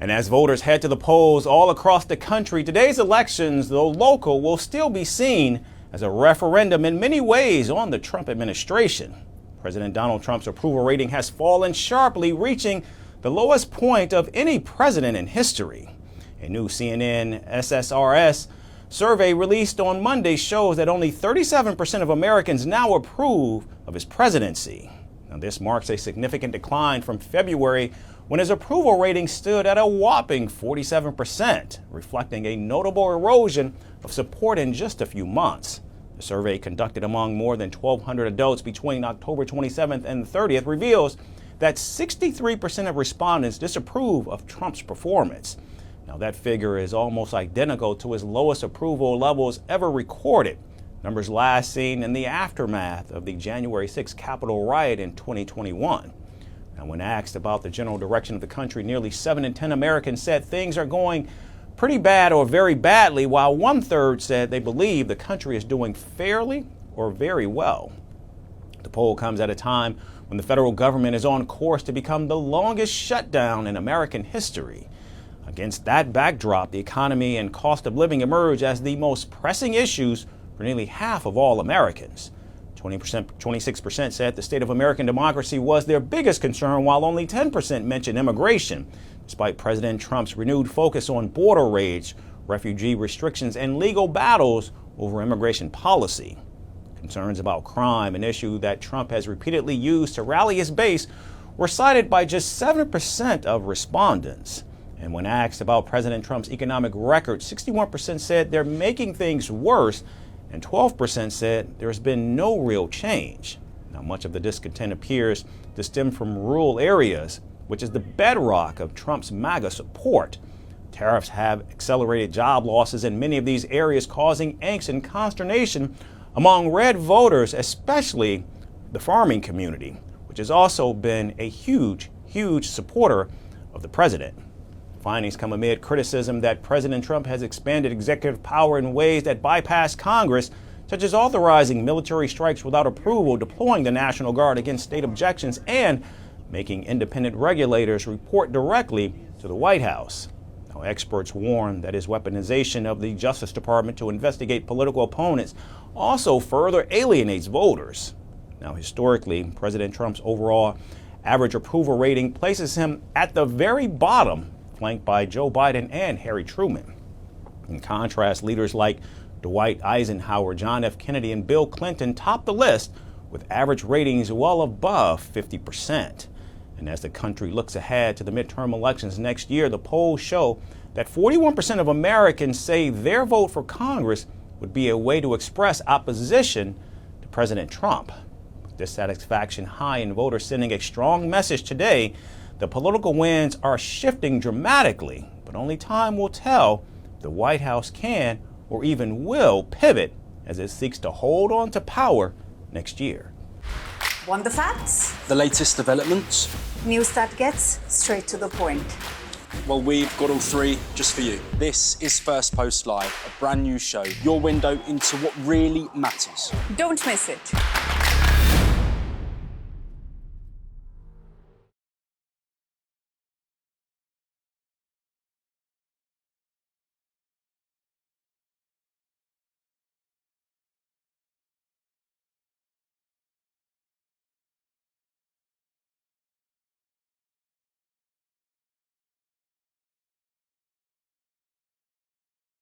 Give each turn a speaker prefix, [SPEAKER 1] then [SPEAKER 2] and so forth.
[SPEAKER 1] And as voters head to the polls all across the country, today's elections, though local, will still be seen as a referendum in many ways on the Trump administration. President Donald Trump's approval rating has fallen sharply, reaching the lowest point of any president in history. A new CNN SSRS survey released on Monday shows that only 37% of Americans now approve of his presidency. Now, this marks a significant decline from February, when his approval rating stood at a whopping 47%, reflecting a notable erosion of support in just a few months. The survey, conducted among more than 1,200 adults between October 27th and 30th, reveals that 63% of respondents disapprove of Trump's performance. Now, that figure is almost identical to his lowest approval levels ever recorded, numbers last seen in the aftermath of the January 6th Capitol riot in 2021. Now, when asked about the general direction of the country, nearly 7 in 10 Americans said things are going pretty bad or very badly, while 1/3 said they believe the country is doing fairly or very well. The poll comes at a time when the federal government is on course to become the longest shutdown in American history. Against that backdrop, the economy and cost of living emerge as the most pressing issues for nearly half of all Americans. 26% said the state of American democracy was their biggest concern, while only 10% mentioned immigration, despite President Trump's renewed focus on border raids, refugee restrictions, and legal battles over immigration policy. Concerns about crime, an issue that Trump has repeatedly used to rally his base, were cited by just 7% of respondents. And when asked about President Trump's economic record, 61% said they're making things worse, and 12% said there's been no real change. Now, much of the discontent appears to stem from rural areas, which is the bedrock of Trump's MAGA support. Tariffs have accelerated job losses in many of these areas, causing angst and consternation among red voters, especially the farming community, which has also been a huge supporter of the president. Findings come amid criticism that President Trump has expanded executive power in ways that bypass Congress, such as authorizing military strikes without approval, deploying the National Guard against state objections, and making independent regulators report directly to the White House. Now, experts warn that his weaponization of the Justice Department to investigate political opponents also further alienates voters. Now, historically, President Trump's overall average approval rating places him at the very bottom, flanked by Joe Biden and Harry Truman. In contrast, leaders like Dwight Eisenhower, John F. Kennedy, and Bill Clinton top the list with average ratings well above 50%. And as the country looks ahead to the midterm elections next year, the polls show that 41% of Americans say their vote for Congress would be a way to express opposition to President Trump. With dissatisfaction high and voters sending a strong message today, the political winds are shifting dramatically, but only time will tell if the White House can or even will pivot as it seeks to hold on to power next year.
[SPEAKER 2] Want the facts?
[SPEAKER 3] The latest developments?
[SPEAKER 2] News that gets straight to the point.
[SPEAKER 3] Well, we've got all three just for you. This is Firstpost Live, a brand new show, your window into what really matters.
[SPEAKER 2] Don't miss it.